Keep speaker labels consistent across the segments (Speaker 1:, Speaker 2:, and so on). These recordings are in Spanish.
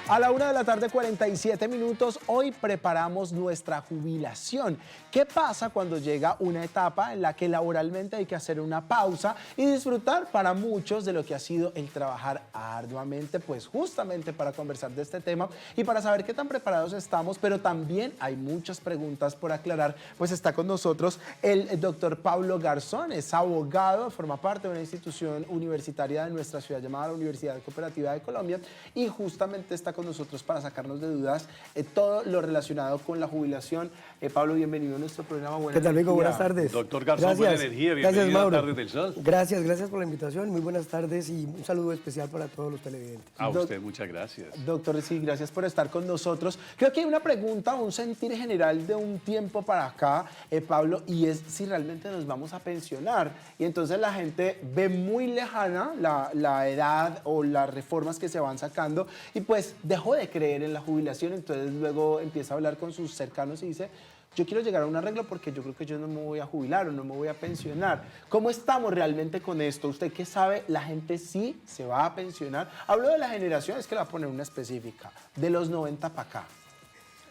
Speaker 1: A la 1 de la tarde, 47 minutos, hoy preparamos nuestra jubilación. ¿Qué pasa cuando llega una etapa en la que laboralmente hay que hacer una pausa y disfrutar para muchos de lo que ha sido el trabajar arduamente? Pues justamente para conversar de este tema y para saber qué tan preparados estamos, pero también hay muchas preguntas por aclarar, pues está con nosotros el doctor Pablo Garzón, es abogado, forma parte de una institución universitaria de nuestra ciudad llamada la Universidad Cooperativa de Colombia y justamente está con nosotros para sacarnos de dudas todo lo relacionado con la jubilación. Pablo, bienvenido a nuestro programa.
Speaker 2: ¿Qué tal, amigo? Buenas tardes.
Speaker 3: Doctor Garzón, buena energía.
Speaker 2: Gracias, Mauro.
Speaker 3: A Tardes del Sol.
Speaker 2: Gracias por la invitación. Muy buenas tardes y un saludo especial para todos los televidentes.
Speaker 3: A usted, muchas gracias.
Speaker 1: Doctor, sí, gracias por estar con nosotros. Creo que hay una pregunta, un sentir general de un tiempo para acá, Pablo, y es si realmente nos vamos a pensionar. Y entonces la gente ve muy lejana la edad o las reformas que se van sacando y pues dejó de creer en la jubilación, entonces luego empieza a hablar con sus cercanos y dice, yo quiero llegar a un arreglo porque yo creo que yo no me voy a jubilar o no me voy a pensionar. ¿Cómo estamos realmente con esto? ¿Usted qué sabe? ¿La gente sí se va a pensionar? Hablo de la generación, es que la voy a poner una específica, de los 90 para acá.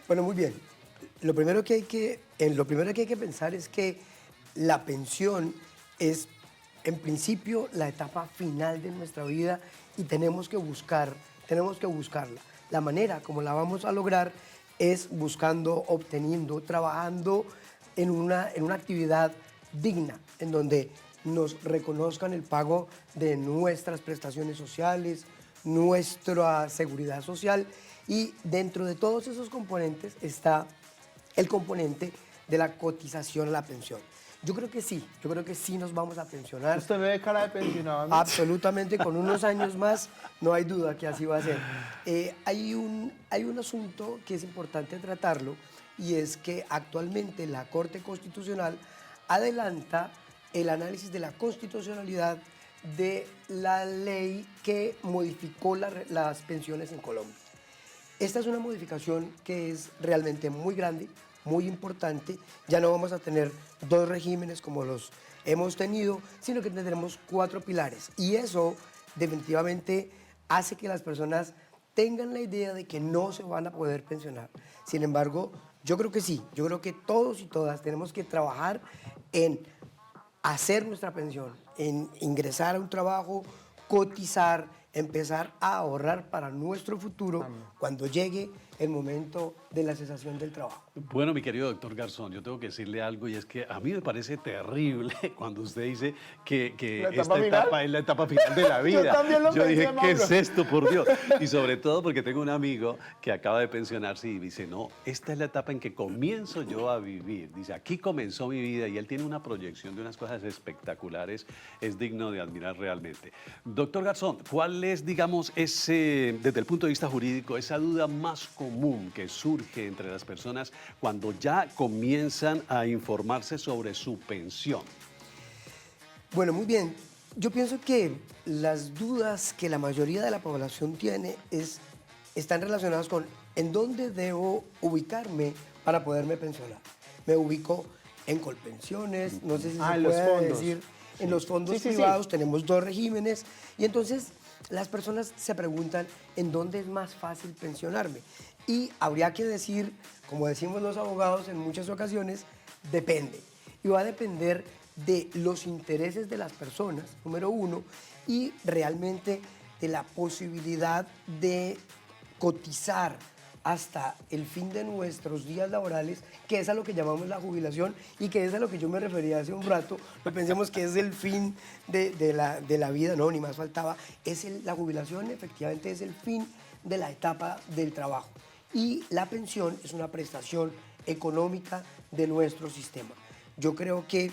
Speaker 2: Bueno, muy bien. Lo primero que hay que pensar es que la pensión es, en principio, la etapa final de nuestra vida y tenemos que buscarla. La manera como la vamos a lograr es buscando, obteniendo, trabajando en una actividad digna, en donde nos reconozcan el pago de nuestras prestaciones sociales, nuestra seguridad social, y dentro de todos esos componentes está el componente de la cotización a la pensión. Yo creo que sí nos vamos a pensionar.
Speaker 1: ¿Usted me ve cara de pensionado?
Speaker 2: Absolutamente, con unos años más, no hay duda que así va a ser. Hay un asunto que es importante tratarlo y es que actualmente la Corte Constitucional adelanta el análisis de la constitucionalidad de la ley que modificó las pensiones en Colombia. Esta es una modificación que es realmente muy grande, muy importante. Ya no vamos a tener dos regímenes como los hemos tenido, sino que tendremos 4 pilares. Y eso definitivamente hace que las personas tengan la idea de que no se van a poder pensionar. Sin embargo, yo creo que sí, yo creo que todos y todas tenemos que trabajar en hacer nuestra pensión, en ingresar a un trabajo, cotizar, empezar a ahorrar para nuestro futuro cuando llegue el momento de la cesación del trabajo.
Speaker 3: Bueno, mi querido doctor Garzón, yo tengo que decirle algo y es que a mí me parece terrible cuando usted dice que esta etapa es la etapa final de la vida.
Speaker 1: Yo también lo pensé,
Speaker 3: dije,
Speaker 1: Mauro.
Speaker 3: ¿qué es esto, por Dios? Y sobre todo porque tengo un amigo que acaba de pensionarse y dice, no, esta es la etapa en que comienzo yo a vivir. Dice, aquí comenzó mi vida y él tiene una proyección de unas cosas espectaculares, es digno de admirar realmente. Doctor Garzón, ¿cuál es, digamos, desde el punto de vista jurídico, esa duda más común que surge entre las personas cuando ya comienzan a informarse sobre su pensión?
Speaker 2: Bueno, muy bien. Yo pienso que las dudas que la mayoría de la población tiene están relacionadas con en dónde debo ubicarme para poderme pensionar. Me ubico en Colpensiones, no sé si se puede decir, en los fondos privados tenemos 2 regímenes y entonces las personas se preguntan en dónde es más fácil pensionarme. Y habría que decir, como decimos los abogados en muchas ocasiones, depende. Y va a depender de los intereses de las personas, número 1, y realmente de la posibilidad de cotizar hasta el fin de nuestros días laborales, que es a lo que llamamos la jubilación y que es a lo que yo me refería hace un rato. No pensemos que es el fin de la vida, no, ni más faltaba. La jubilación efectivamente es el fin de la etapa del trabajo. Y la pensión es una prestación económica de nuestro sistema. Yo creo que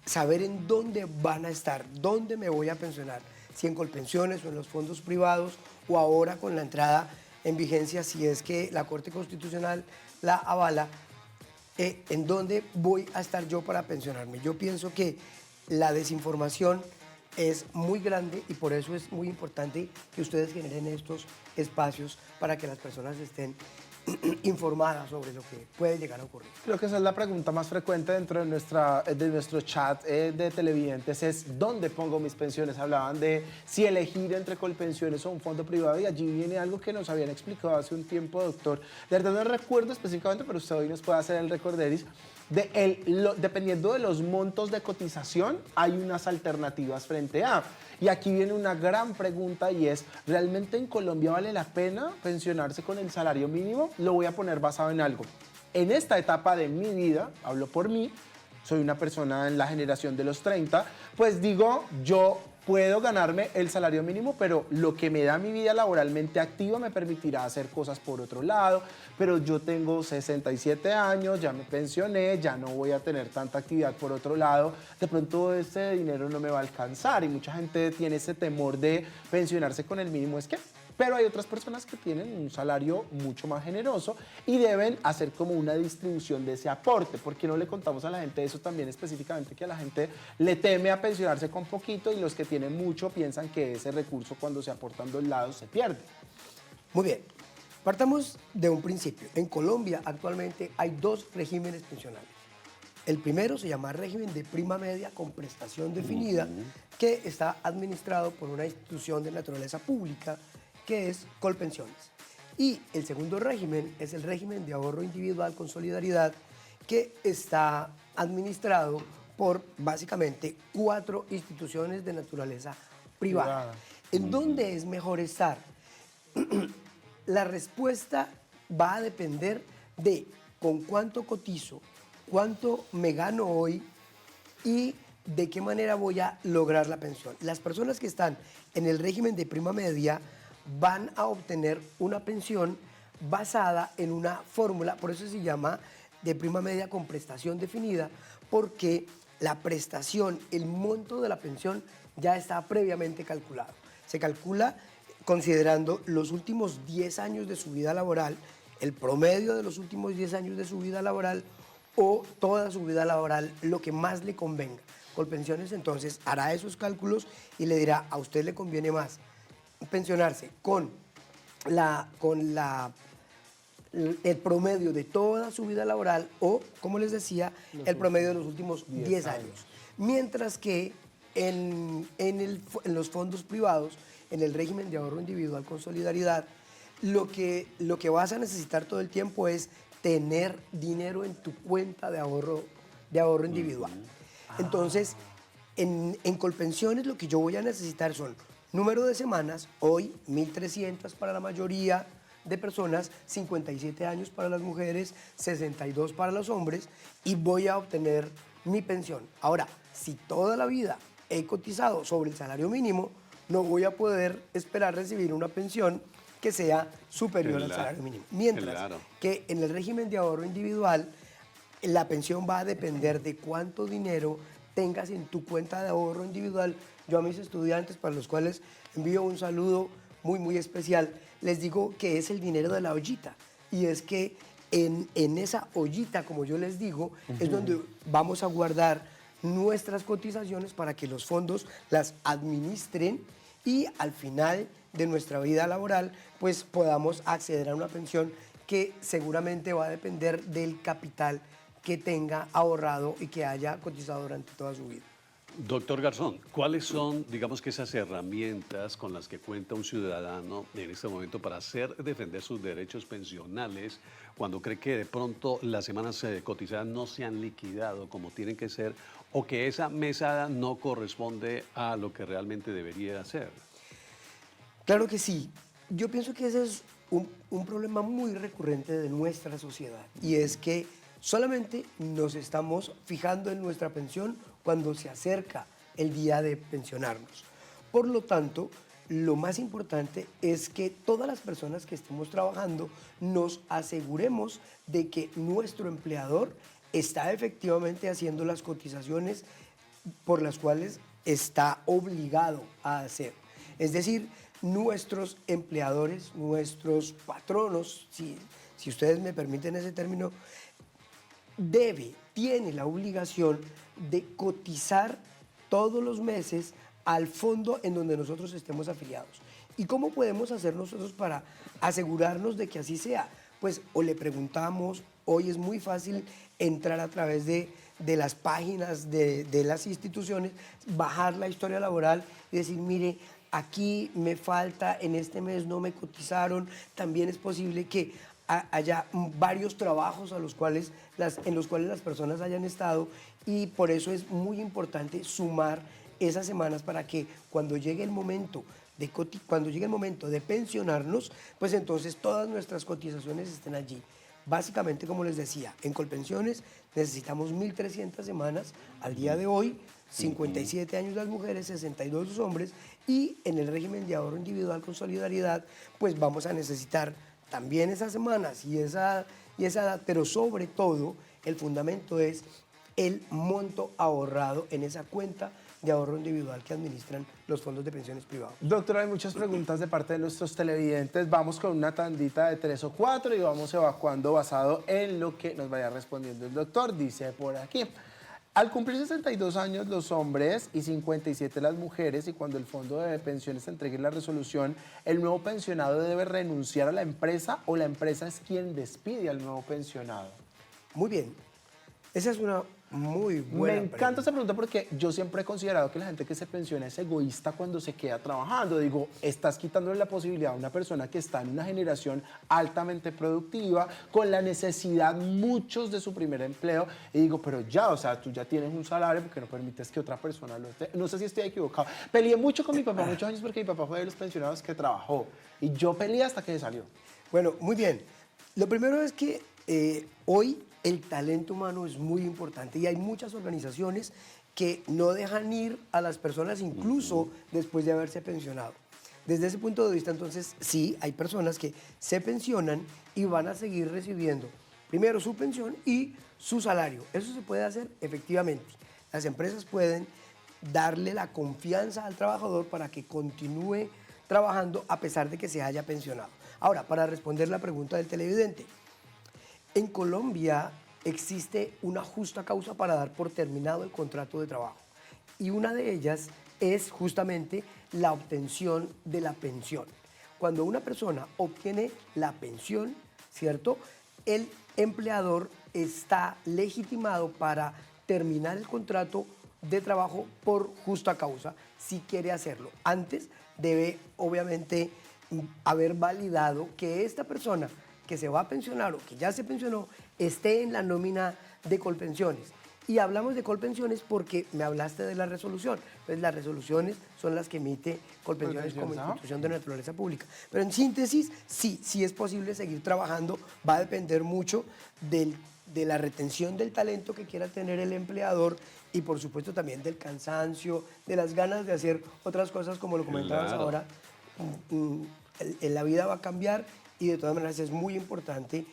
Speaker 2: saber en dónde van a estar, dónde me voy a pensionar, si en Colpensiones o en los fondos privados o ahora con la entrada en vigencia, si es que la Corte Constitucional la avala, en dónde voy a estar yo para pensionarme. Yo pienso que la desinformación es muy grande y por eso es muy importante que ustedes generen estos espacios para que las personas estén informada sobre lo que puede llegar a ocurrir.
Speaker 1: Creo que esa es la pregunta más frecuente dentro de nuestro chat de televidentes, es ¿dónde pongo mis pensiones? Hablaban de si elegir entre Colpensiones o un fondo privado, y allí viene algo que nos habían explicado hace un tiempo, doctor. De verdad no recuerdo específicamente, pero usted hoy nos puede hacer el recorderis. Dependiendo de los montos de cotización, hay unas alternativas frente a. Y aquí viene una gran pregunta, y es, ¿realmente en Colombia vale la pena pensionarse con el salario mínimo? Lo voy a poner basado en algo. En esta etapa de mi vida, hablo por mí, soy una persona en la generación de los 30, pues digo, yo puedo ganarme el salario mínimo, pero lo que me da mi vida laboralmente activa me permitirá hacer cosas por otro lado, pero yo tengo 67 años, ya me pensioné, ya no voy a tener tanta actividad por otro lado, de pronto ese dinero no me va a alcanzar, y mucha gente tiene ese temor de pensionarse con el mínimo, es que... Pero hay otras personas que tienen un salario mucho más generoso y deben hacer como una distribución de ese aporte. ¿Por qué no le contamos a la gente eso también específicamente? Que a la gente le teme a pensionarse con poquito, y los que tienen mucho piensan que ese recurso, cuando se aportan dos lados, se pierde.
Speaker 2: Muy bien, partamos de un principio. En Colombia actualmente hay dos regímenes pensionales. El primero se llama régimen de prima media con prestación definida, que está administrado por una institución de naturaleza pública, que es Colpensiones. Y el segundo régimen es el régimen de ahorro individual con solidaridad, que está administrado por básicamente 4 instituciones de naturaleza privada. ¿En dónde es mejor estar? La respuesta va a depender de con cuánto cotizo, cuánto me gano hoy y de qué manera voy a lograr la pensión. Las personas que están en el régimen de prima media van a obtener una pensión basada en una fórmula, por eso se llama de prima media con prestación definida, porque la prestación, el monto de la pensión ya está previamente calculado. Se calcula considerando los últimos 10 años de su vida laboral, el promedio de los últimos 10 años de su vida laboral o toda su vida laboral, lo que más le convenga. Colpensiones entonces hará esos cálculos y le dirá, a usted le conviene más pensionarse con el promedio de toda su vida laboral o, como les decía, el promedio de los últimos 10 años. Mientras que en los fondos privados, en el régimen de ahorro individual con solidaridad, lo que vas a necesitar todo el tiempo es tener dinero en tu cuenta de ahorro individual. Entonces, en Colpensiones lo que yo voy a necesitar son número de semanas, hoy 1.300 para la mayoría de personas, 57 años para las mujeres, 62 para los hombres, y voy a obtener mi pensión. Ahora, si toda la vida he cotizado sobre el salario mínimo, no voy a poder esperar recibir una pensión que sea superior al salario mínimo. Mientras que en el régimen de ahorro individual, la pensión va a depender de cuánto dinero tengas en tu cuenta de ahorro individual. Yo a mis estudiantes, para los cuales envío un saludo muy, muy especial, les digo que es el dinero de la ollita. Y es que en esa ollita, como yo les digo, es donde vamos a guardar nuestras cotizaciones para que los fondos las administren y al final de nuestra vida laboral, pues podamos acceder a una pensión que seguramente va a depender del capital que tenga ahorrado y que haya cotizado durante toda su vida.
Speaker 3: Doctor Garzón, ¿cuáles son, digamos que esas herramientas con las que cuenta un ciudadano en este momento para defender sus derechos pensionales cuando cree que de pronto las semanas cotizadas no se han liquidado como tienen que ser o que esa mesada no corresponde a lo que realmente debería hacer?
Speaker 2: Claro que sí. Yo pienso que ese es un problema muy recurrente de nuestra sociedad, y es que solamente nos estamos fijando en nuestra pensión cuando se acerca el día de pensionarnos. Por lo tanto, lo más importante es que todas las personas que estemos trabajando nos aseguremos de que nuestro empleador está efectivamente haciendo las cotizaciones por las cuales está obligado a hacer. Es decir, nuestros empleadores, nuestros patronos, si ustedes me permiten ese término, tiene la obligación de cotizar todos los meses al fondo en donde nosotros estemos afiliados. ¿Y cómo podemos hacer nosotros para asegurarnos de que así sea? pues o le preguntamos, hoy es muy fácil entrar a través de las páginas de las instituciones, bajar la historia laboral y decir, mire, aquí me falta, en este mes no me cotizaron. También es posible que haya varios trabajos en los cuales las personas hayan estado, y por eso es muy importante sumar esas semanas para que cuando llegue el momento de pensionarnos, pues entonces todas nuestras cotizaciones estén allí. Básicamente, como les decía, en Colpensiones necesitamos 1.300 semanas al día de hoy, 57 años las mujeres, 62 los hombres, y en el régimen de ahorro individual con solidaridad, pues vamos a necesitar también esas semanas y esa edad, pero sobre todo el fundamento es el monto ahorrado en esa cuenta de ahorro individual que administran los fondos de pensiones privados.
Speaker 1: Doctora, hay muchas preguntas de parte de nuestros televidentes. Vamos con una tandita de 3 o 4 y vamos evacuando basado en lo que nos vaya respondiendo el doctor. Dice por aquí: al cumplir 62 años los hombres y 57 las mujeres, y cuando el fondo de pensiones entregue la resolución, ¿el nuevo pensionado debe renunciar a la empresa o la empresa es quien despide al nuevo pensionado?
Speaker 2: Muy bien, esa es una muy buena
Speaker 1: Me encanta esa pregunta porque yo siempre he considerado que la gente que se pensiona es egoísta cuando se queda trabajando. Digo, estás quitándole la posibilidad a una persona que está en una generación altamente productiva, con la necesidad muchos de su primer empleo, y digo, pero ya, o sea, tú ya tienes un salario porque no permites que otra persona lo esté. No sé si estoy equivocado. Peleé mucho con mi papá muchos años porque mi papá fue de los pensionados que trabajó, y yo peleé hasta que salió.
Speaker 2: Bueno, muy bien. Lo primero es que hoy el talento humano es muy importante y hay muchas organizaciones que no dejan ir a las personas incluso después de haberse pensionado. Desde ese punto de vista, entonces, sí, hay personas que se pensionan y van a seguir recibiendo primero su pensión y su salario. Eso se puede hacer efectivamente. Las empresas pueden darle la confianza al trabajador para que continúe trabajando a pesar de que se haya pensionado. Ahora, para responder la pregunta del televidente, en Colombia existe una justa causa para dar por terminado el contrato de trabajo, y una de ellas es justamente la obtención de la pensión. Cuando una persona obtiene la pensión, ¿cierto?, el empleador está legitimado para terminar el contrato de trabajo por justa causa, si quiere hacerlo. Antes debe, obviamente, haber validado que esta persona que se va a pensionar o que ya se pensionó esté en la nómina de Colpensiones. Y hablamos de Colpensiones porque me hablaste de la resolución. Entonces, las resoluciones son las que emite Colpensiones como institución de naturaleza pública. Pero en síntesis, sí es posible seguir trabajando. Va a depender mucho de la retención del talento que quiera tener el empleador y, por supuesto, también del cansancio, de las ganas de hacer otras cosas, como lo comentabas ahora. La vida va a cambiar y, de todas maneras, es muy importante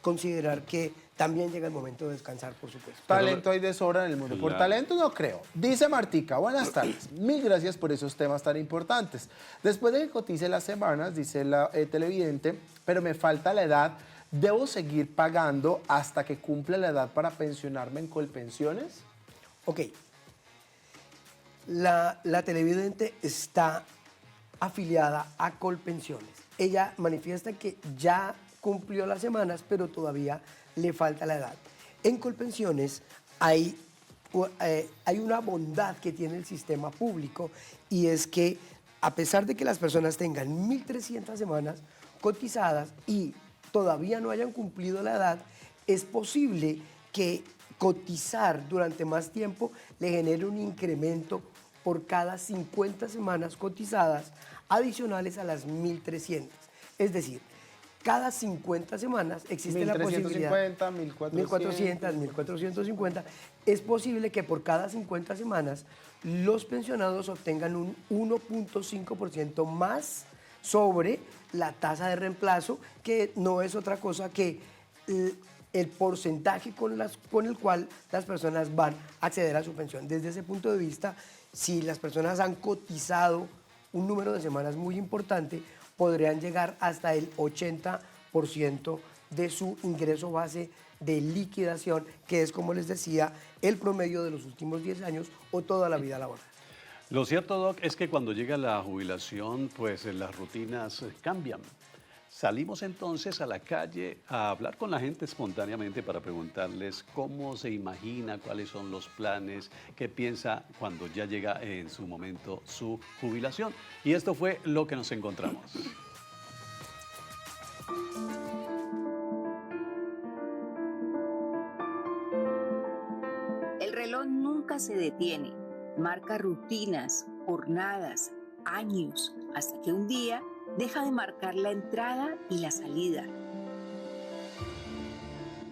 Speaker 2: considerar que también llega el momento de descansar, por supuesto.
Speaker 1: Talento hay de sobra en el mundo. Por talento no creo. Dice Martica: buenas tardes. Mil gracias por esos temas tan importantes. Después de que cotice las semanas, dice la televidente, pero me falta la edad, ¿debo seguir pagando hasta que cumpla la edad para pensionarme en Colpensiones?
Speaker 2: Ok. La televidente está afiliada a Colpensiones. Ella manifiesta que ya cumplió las semanas, pero todavía le falta la edad. En Colpensiones hay una bondad que tiene el sistema público, y es que a pesar de que las personas tengan 1.300 semanas cotizadas y todavía no hayan cumplido la edad, es posible que cotizar durante más tiempo le genere un incremento por cada 50 semanas cotizadas adicionales a las 1.300. Es decir, cada 50 semanas existe la posibilidad...
Speaker 1: 1.400,
Speaker 2: 1.450. Es posible que por cada 50 semanas los pensionados obtengan un 1.5% más sobre la tasa de reemplazo, que no es otra cosa que el porcentaje con el cual las personas van a acceder a su pensión. Desde ese punto de vista, si las personas han cotizado un número de semanas muy importante, podrían llegar hasta el 80% de su ingreso base de liquidación, que es, como les decía, el promedio de los últimos 10 años o toda la vida laboral.
Speaker 3: Lo cierto, Doc, es que cuando llega la jubilación, pues las rutinas cambian. Salimos entonces a la calle a hablar con la gente espontáneamente para preguntarles cómo se imagina, cuáles son los planes, qué piensa cuando ya llega en su momento su jubilación. Y esto fue lo que nos encontramos.
Speaker 4: El reloj nunca se detiene, marca rutinas, jornadas, años, hasta que un día deja de marcar la entrada y la salida.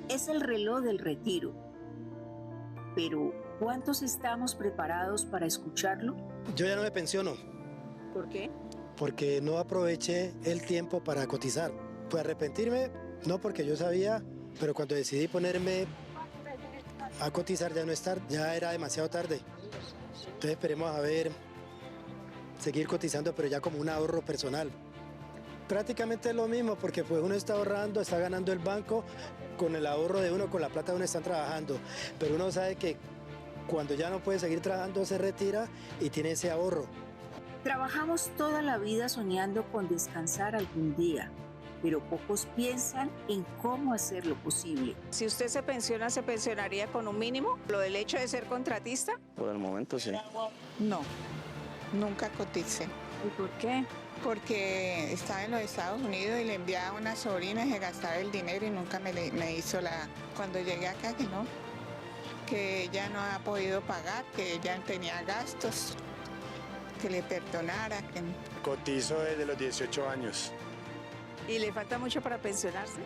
Speaker 4: Es el reloj del retiro. Pero, ¿cuántos estamos preparados para escucharlo?
Speaker 5: Yo ya no me pensiono
Speaker 4: ¿Por qué?
Speaker 5: porque no aproveché el tiempo para cotizar. Pues arrepentirme, no porque yo sabía, pero cuando decidí ponerme a cotizar ya no estar, ya era demasiado tarde. Entonces esperemos a ver, seguir cotizando, pero ya como un ahorro personal. Prácticamente es lo mismo porque pues uno está ahorrando, está ganando el banco con el ahorro de uno, con la plata de uno están trabajando, pero uno sabe que cuando ya no puede seguir trabajando se retira y tiene ese ahorro.
Speaker 4: Trabajamos toda la vida soñando con descansar algún día, pero pocos piensan en cómo hacerlo posible.
Speaker 6: Si usted se pensiona, ¿se pensionaría con un mínimo? ¿Lo del hecho de ser contratista?
Speaker 7: Por el momento sí.
Speaker 8: No, nunca coticé,
Speaker 6: ¿Y por qué?
Speaker 8: porque estaba en los Estados Unidos y le enviaba a una sobrina y se gastaba el dinero y nunca me hizo la... Cuando llegué acá que no, que ella no ha podido pagar, que ella tenía gastos, que le perdonara, que...
Speaker 9: Cotizo desde los 18 años.
Speaker 6: ¿Y le falta mucho para pensionarse?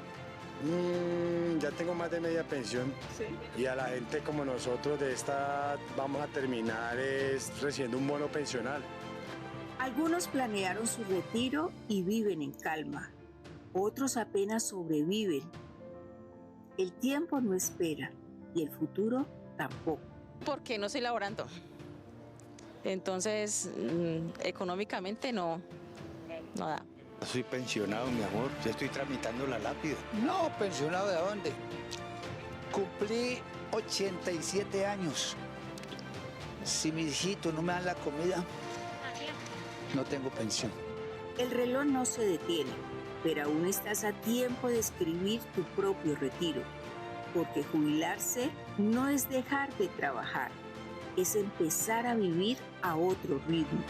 Speaker 9: Ya tengo más de media pensión
Speaker 6: Sí.
Speaker 9: y a la gente como nosotros de esta vamos a terminar recibiendo un bono pensional.
Speaker 4: Algunos planearon su retiro y viven en calma. Otros apenas sobreviven. El tiempo no espera y el futuro tampoco.
Speaker 10: Porque no estoy laborando. Entonces, económicamente no da.
Speaker 7: Soy pensionado, mi amor. Ya estoy tramitando la lápida.
Speaker 11: No, pensionado ¿de dónde? Cumplí 87 años. Si mis hijitos no me dan la comida, no tengo pensión.
Speaker 4: El reloj no se detiene, pero aún estás a tiempo de escribir tu propio retiro, porque jubilarse no es dejar de trabajar, es empezar a vivir a otro ritmo.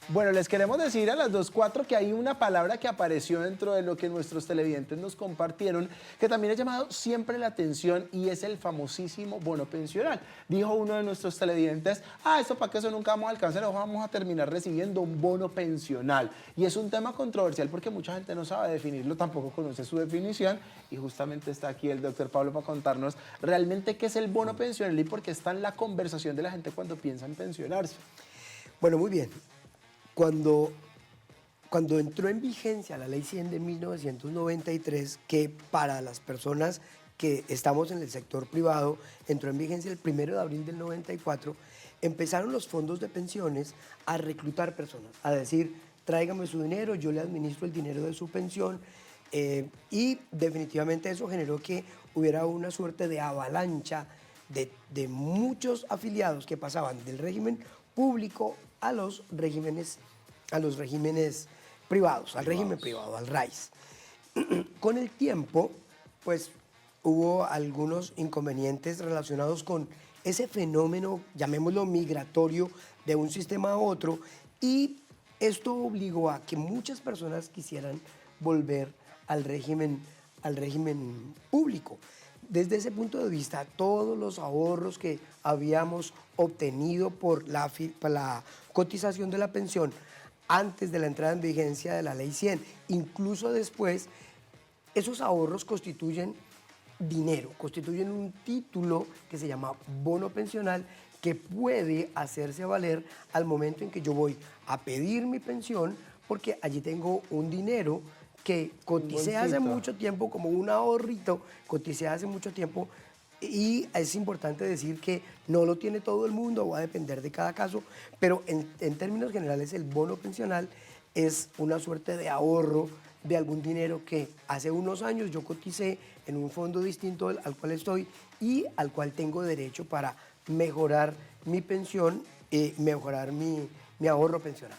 Speaker 1: Bueno, les queremos decir a las 2:04 que hay una palabra que apareció dentro de lo que nuestros televidentes nos compartieron, que también ha llamado siempre la atención y es el famosísimo bono pensional. Dijo uno de nuestros televidentes, eso para que eso nunca vamos a alcanzar, vamos a terminar recibiendo un bono pensional. Y es un tema controversial porque mucha gente no sabe definirlo, tampoco conoce su definición y justamente está aquí el doctor Pablo para contarnos realmente qué es el bono pensional y por qué está en la conversación de la gente cuando piensa en pensionarse.
Speaker 2: Bueno, muy bien. Cuando entró en vigencia la Ley 100 de 1993, que para las personas que estamos en el sector privado, entró en vigencia el 1 de abril del 94, empezaron los fondos de pensiones a reclutar personas, a decir, tráigame su dinero, yo le administro el dinero de su pensión, y definitivamente eso generó que hubiera una suerte de avalancha de muchos afiliados que pasaban del régimen público a los regímenes privados, al régimen privado, al RAIS. Con el tiempo, pues hubo algunos inconvenientes relacionados con ese fenómeno, llamémoslo migratorio, de un sistema a otro, y esto obligó a que muchas personas quisieran volver al régimen público. Desde ese punto de vista, todos los ahorros que habíamos obtenido por la cotización de la pensión antes de la entrada en vigencia de la Ley 100, incluso después, esos ahorros constituyen dinero, constituyen un título que se llama bono pensional que puede hacerse valer al momento en que yo voy a pedir mi pensión porque allí tengo un dinero que coticé hace mucho tiempo como un ahorrito, coticé hace mucho tiempo y es importante decir que no lo tiene todo el mundo, va a depender de cada caso, pero en términos generales el bono pensional es una suerte de ahorro de algún dinero que hace unos años yo coticé en un fondo distinto al cual estoy y al cual tengo derecho para mejorar mi pensión, mejorar mi ahorro pensional.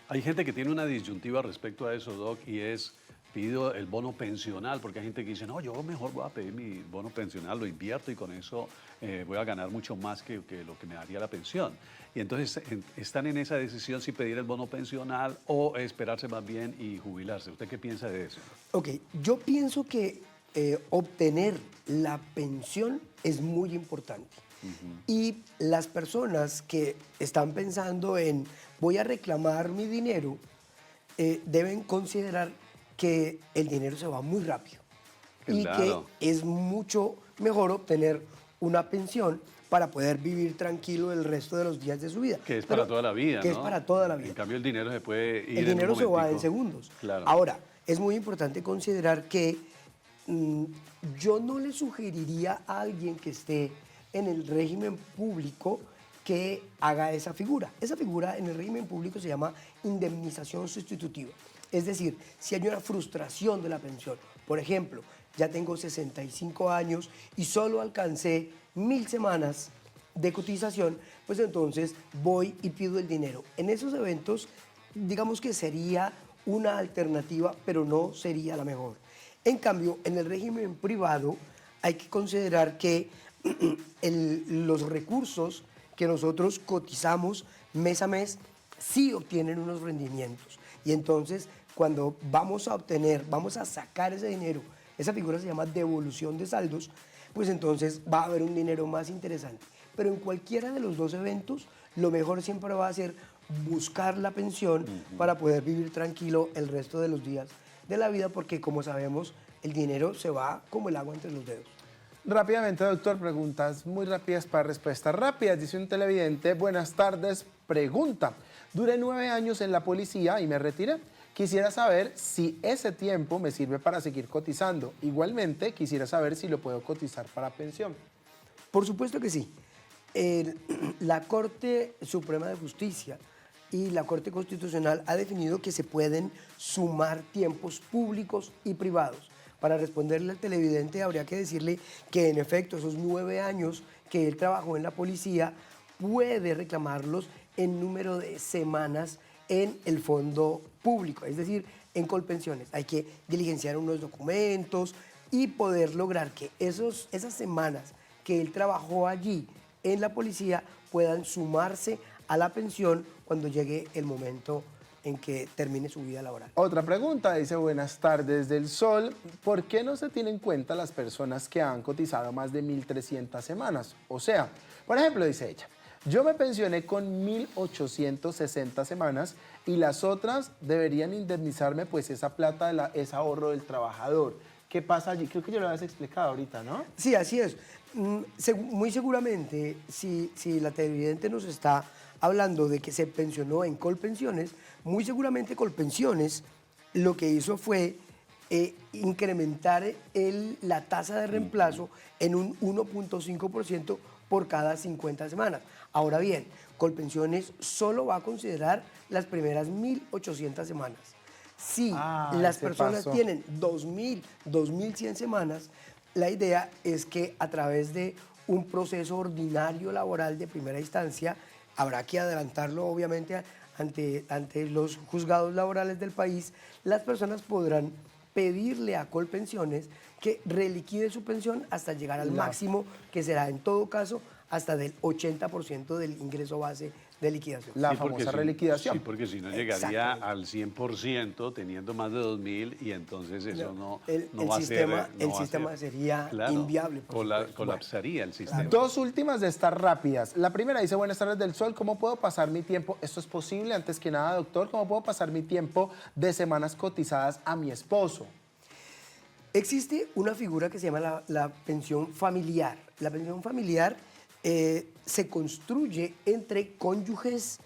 Speaker 3: Hay gente que tiene una disyuntiva respecto a eso, Doc, y es, pido el bono pensional, porque hay gente que dice, no, yo mejor voy a pedir mi bono pensional, lo invierto y con eso voy a ganar mucho más que lo que me daría la pensión. Y entonces están en esa decisión si pedir el bono pensional o esperarse más bien y jubilarse. ¿Usted qué piensa de eso?
Speaker 2: Ok, yo pienso que obtener la pensión es muy importante. Y las personas que están pensando en voy a reclamar mi dinero, deben considerar que el dinero se va muy rápido. Y que es mucho mejor obtener una pensión para poder vivir tranquilo el resto de los días de su vida.
Speaker 3: Que es para toda la vida, ¿no?
Speaker 2: Que es para toda la vida.
Speaker 3: En cambio, el dinero se puede ir
Speaker 2: el dinero se va en
Speaker 3: momentico.
Speaker 2: segundos.
Speaker 3: Claro.
Speaker 2: Ahora, es muy importante considerar que yo no le sugeriría a alguien que esté en el régimen público que haga esa figura. Esa figura en el régimen público se llama indemnización sustitutiva. Es decir, si hay una frustración de la pensión, por ejemplo, ya tengo 65 años y solo alcancé 1000 semanas de cotización, pues entonces voy y pido el dinero. En esos eventos, digamos que sería una alternativa, pero no sería la mejor. En cambio, en el régimen privado hay que considerar que los recursos que nosotros cotizamos mes a mes sí obtienen unos rendimientos. Y entonces, cuando vamos a sacar ese dinero, esa figura se llama devolución de saldos, pues entonces va a haber un dinero más interesante. Pero en cualquiera de los dos eventos, lo mejor siempre va a ser buscar la pensión para poder vivir tranquilo el resto de los días de la vida, porque como sabemos, el dinero se va como el agua entre los dedos.
Speaker 1: Rápidamente, doctor, preguntas muy rápidas para respuestas rápidas. Dice un televidente, buenas tardes, pregunta. Duré 9 años en la policía y me retiré. Quisiera saber si ese tiempo me sirve para seguir cotizando. Igualmente, quisiera saber si lo puedo cotizar para pensión.
Speaker 2: Por supuesto que sí. La Corte Suprema de Justicia y la Corte Constitucional ha definido que se pueden sumar tiempos públicos y privados. Para responderle al televidente, habría que decirle que en efecto esos 9 años que él trabajó en la policía puede reclamarlos en número de semanas en el fondo público, es decir, en Colpensiones. Hay que diligenciar unos documentos y poder lograr que esas semanas que él trabajó allí en la policía puedan sumarse a la pensión cuando llegue el momento en que termine su vida laboral.
Speaker 1: Otra pregunta, dice, buenas tardes del Sol. ¿Por qué no se tienen en cuenta las personas que han cotizado más de 1.300 semanas? O sea, por ejemplo, dice ella, yo me pensioné con 1.860 semanas y las otras deberían indemnizarme pues esa plata, ese ahorro del trabajador. ¿Qué pasa allí? Creo que ya lo habías explicado ahorita, ¿no?
Speaker 2: Sí, así es. Muy seguramente, si la televidente nos está hablando de que se pensionó en Colpensiones, muy seguramente Colpensiones lo que hizo fue incrementar la tasa de reemplazo en un 1.5% por cada 50 semanas. Ahora bien, Colpensiones solo va a considerar las primeras 1.800 semanas. Si las personas tienen 2.000, 2.100 semanas, la idea es que a través de un proceso ordinario laboral de primera instancia, habrá que adelantarlo obviamente ante los juzgados laborales del país, las personas podrán pedirle a Colpensiones que reliquide su pensión hasta llegar al máximo, que será en todo caso hasta del 80% del ingreso base de liquidación.
Speaker 1: La famosa reliquidación.
Speaker 3: Sí, porque si no llegaría al 100% teniendo más de 2.000 y entonces eso no va a ser...
Speaker 2: El sistema sería inviable.
Speaker 3: Colapsaría el sistema.
Speaker 1: Dos últimas de estas rápidas. La primera dice, buenas tardes del Sol, ¿cómo puedo pasar mi tiempo? Esto es posible, antes que nada, doctor, ¿cómo puedo pasar mi tiempo de semanas cotizadas a mi esposo?
Speaker 2: Existe una figura que se llama la pensión familiar. La pensión familiar se construye entre cónyuges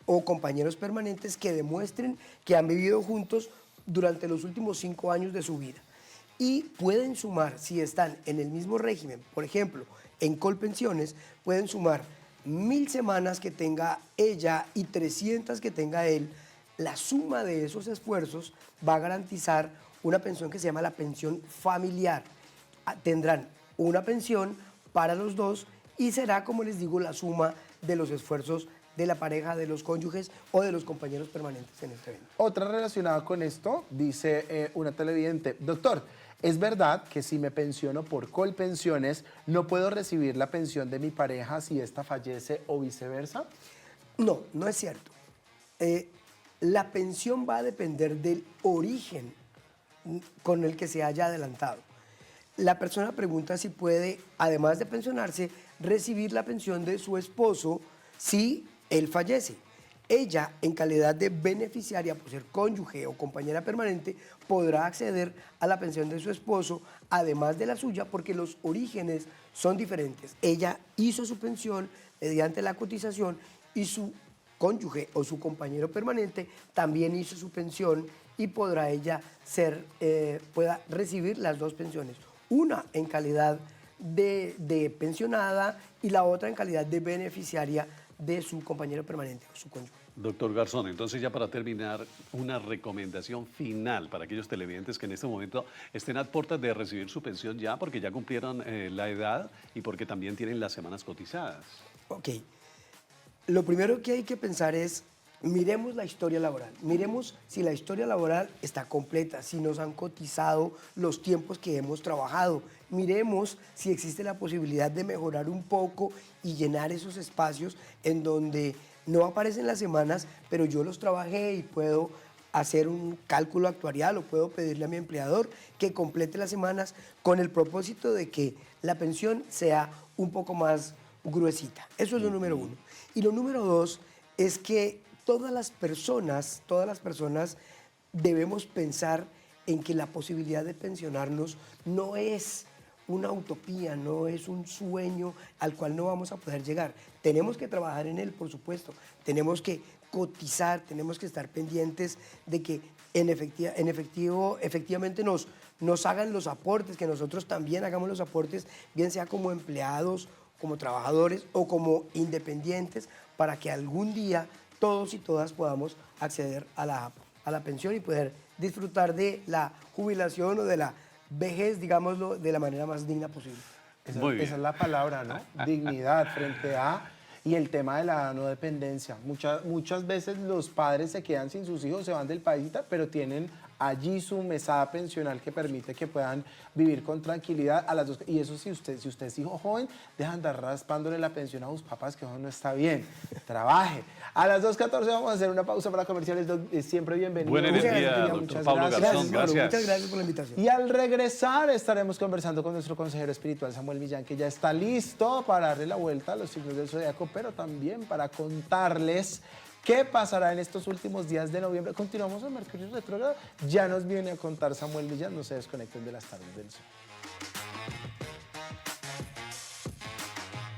Speaker 2: o compañeros permanentes que demuestren que han vivido juntos durante los últimos 5 años de su vida. Y pueden sumar, si están en el mismo régimen, por ejemplo, en Colpensiones, pueden sumar 1.000 semanas que tenga ella y 300 que tenga él la suma de esos esfuerzos va a garantizar una pensión que se llama la pensión familiar. Tendrán una pensión para los dos y será, como les digo, la suma de los esfuerzos de la pareja, de los cónyuges o de los compañeros permanentes en este evento.
Speaker 1: Otra relacionada con esto, dice una televidente, doctor, ¿es verdad que si me pensiono por Colpensiones no puedo recibir la pensión de mi pareja si ésta fallece o viceversa?
Speaker 2: No, no es cierto. La pensión va a depender del origen con el que se haya adelantado. La persona pregunta si puede, además de pensionarse, recibir la pensión de su esposo si él fallece. Ella, en calidad de beneficiaria por ser cónyuge o compañera permanente, podrá acceder a la pensión de su esposo, además de la suya, porque los orígenes son diferentes. Ella hizo su pensión mediante la cotización y su cónyuge o su compañero permanente también hizo su pensión y podrá ella pueda recibir las dos pensiones. Una en calidad de pensionada y la otra en calidad de beneficiaria de su compañero permanente o su cónyuge.
Speaker 3: Doctor Garzón, entonces ya para terminar, una recomendación final para aquellos televidentes que en este momento estén a puertas de recibir su pensión ya porque ya cumplieron la edad y porque también tienen las semanas cotizadas.
Speaker 2: Ok. Lo primero que hay que pensar es, miremos la historia laboral, miremos si la historia laboral está completa, si nos han cotizado los tiempos que hemos trabajado, miremos si existe la posibilidad de mejorar un poco y llenar esos espacios en donde no aparecen las semanas, pero yo los trabajé y puedo hacer un cálculo actuarial o puedo pedirle a mi empleador que complete las semanas con el propósito de que la pensión sea un poco más gruesita. Eso es lo número uno. Y lo número dos es que todas las personas debemos pensar en que la posibilidad de pensionarnos no es una utopía, no es un sueño al cual no vamos a poder llegar. Tenemos que trabajar en él, por supuesto. Tenemos que cotizar, tenemos que estar pendientes de que efectivamente nos hagan los aportes, que nosotros también hagamos los aportes, bien sea como empleados, como trabajadores o como independientes, para que algún día todos y todas podamos acceder a la pensión y poder disfrutar de la jubilación o de la vejez, digámoslo, de la manera más digna posible.
Speaker 1: Esa es la palabra, ¿no? Dignidad frente a... Y el tema de la no dependencia. Muchas veces los padres se quedan sin sus hijos, se van del país, pero tienen allí su mesada pensional que permite que puedan vivir con tranquilidad a las dos. Y eso si usted es hijo joven, deja de andar raspándole la pensión a sus papás, que eso no está bien. Trabaje. A las 2:14 vamos a hacer una pausa para comerciales. Siempre bienvenido.
Speaker 3: Buena energía, doctor
Speaker 1: muchas
Speaker 3: Pablo
Speaker 1: gracias.
Speaker 3: Garzón. Gracias.
Speaker 2: Muchas gracias por la invitación.
Speaker 1: Y al regresar estaremos conversando con nuestro consejero espiritual Samuel Millán, que ya está listo para darle la vuelta a los signos del zodiaco, pero también para contarles qué pasará en estos últimos días de noviembre. Continuamos en Mercurio Retrógrado. Ya nos viene a contar Samuel Millán. No se desconecten de las tardes del sol.